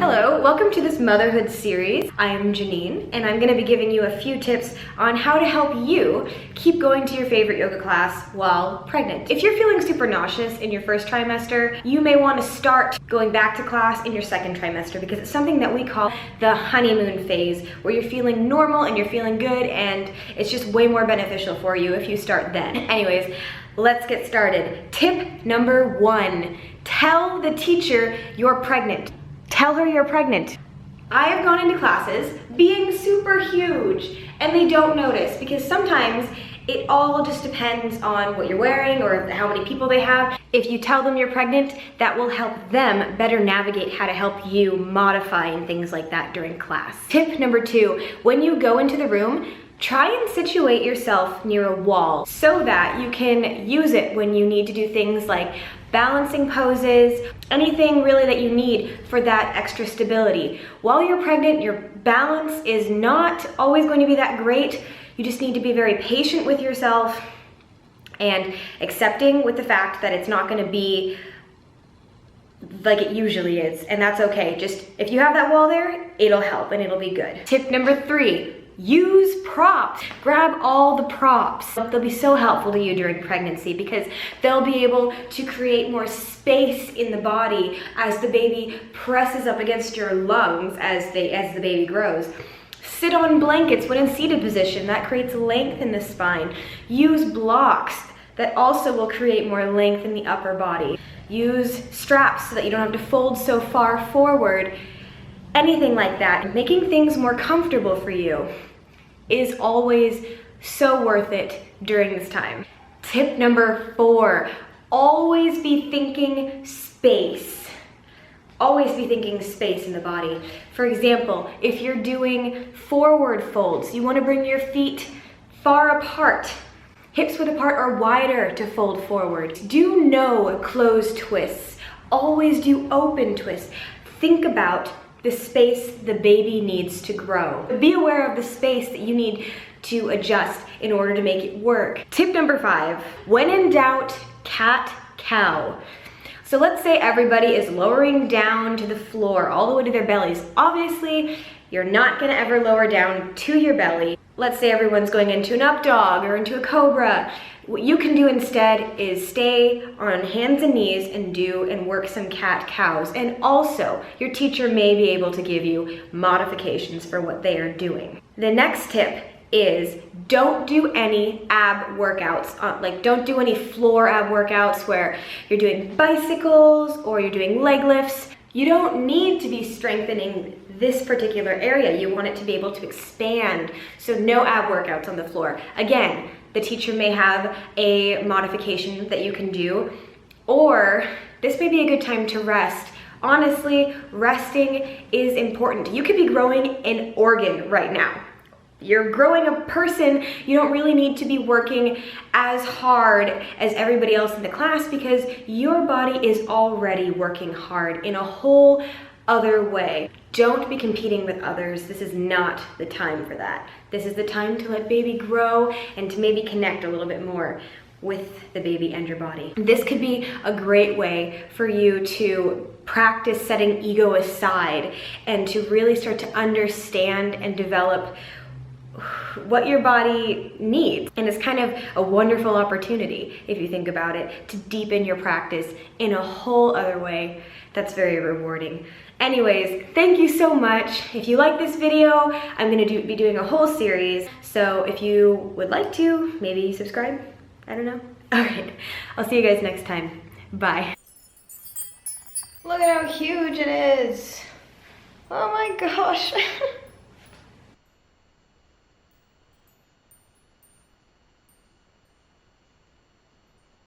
Hello, welcome to this motherhood series. I am Janine, and I'm gonna be giving you a few tips on how to help you keep going to your favorite yoga class while pregnant. If you're feeling super nauseous in your first trimester, you may wanna start going back to class in your second trimester because it's something that we call the honeymoon phase, where you're feeling normal and you're feeling good, and it's just way more beneficial for you if you start then. Anyways, let's get started. Tip number 1, tell the teacher you're pregnant. Tell her you're pregnant. I have gone into classes being super huge and they don't notice because sometimes it all just depends on what you're wearing or how many people they have. If you tell them you're pregnant, that will help them better navigate how to help you modify and things like that during class. Tip number 2, when you go into the room, try and situate yourself near a wall so that you can use it when you need to do things like balancing poses, anything really that you need for that extra stability. While you're pregnant, your balance is not always going to be that great. You just need to be very patient with yourself and accepting with the fact that it's not going to be like it usually is, and that's okay. Just if you have that wall there, it'll help and it'll be good. Tip number 3, use props. Grab all the props. They'll be so helpful to you during pregnancy because they'll be able to create more space in the body as the baby presses up against your lungs as the baby grows. Sit on blankets when in seated position. That creates length in the spine. Use blocks that also will create more length in the upper body. Use straps so that you don't have to fold so far forward. Anything like that. Making things more comfortable for you is always so worth it during this time. Tip number 4, always be thinking space. Always be thinking space in the body. For example, if you're doing forward folds, you want to bring your feet far apart. Hips width apart or wider to fold forward. Do no closed twists. Always do open twists. Think about the space the baby needs to grow. Be aware of the space that you need to adjust in order to make it work. Tip number 5, when in doubt, cat-cow. So let's say everybody is lowering down to the floor all the way to their bellies. Obviously, you're not gonna ever lower down to your belly. Let's say everyone's going into an up dog or into a cobra. What you can do instead is stay on hands and knees and work some cat-cows. And also, your teacher may be able to give you modifications for what they are doing. The next tip is don't do any ab workouts. Don't do any floor ab workouts where you're doing bicycles or you're doing leg lifts. You don't need to be strengthening this particular area. You want it to be able to expand. So no ab workouts on the floor. Again, the teacher may have a modification that you can do, or this may be a good time to rest. Honestly, resting is important. You could be growing an organ right now. You're growing a person. You don't really need to be working as hard as everybody else in the class because your body is already working hard in a whole other way. Don't be competing with others. This is not the time for that. This is the time to let baby grow and to maybe connect a little bit more with the baby and your body. This could be a great way for you to practice setting ego aside and to really start to understand and develop what your body needs. And it's kind of a wonderful opportunity, if you think about it, to deepen your practice in a whole other way that's very rewarding. Anyways, thank you so much. If you like this video, I'm gonna be doing a whole series. So if you would like to, maybe subscribe, I don't know. All right, I'll see you guys next time. Bye. Look at how huge it is. Oh my gosh.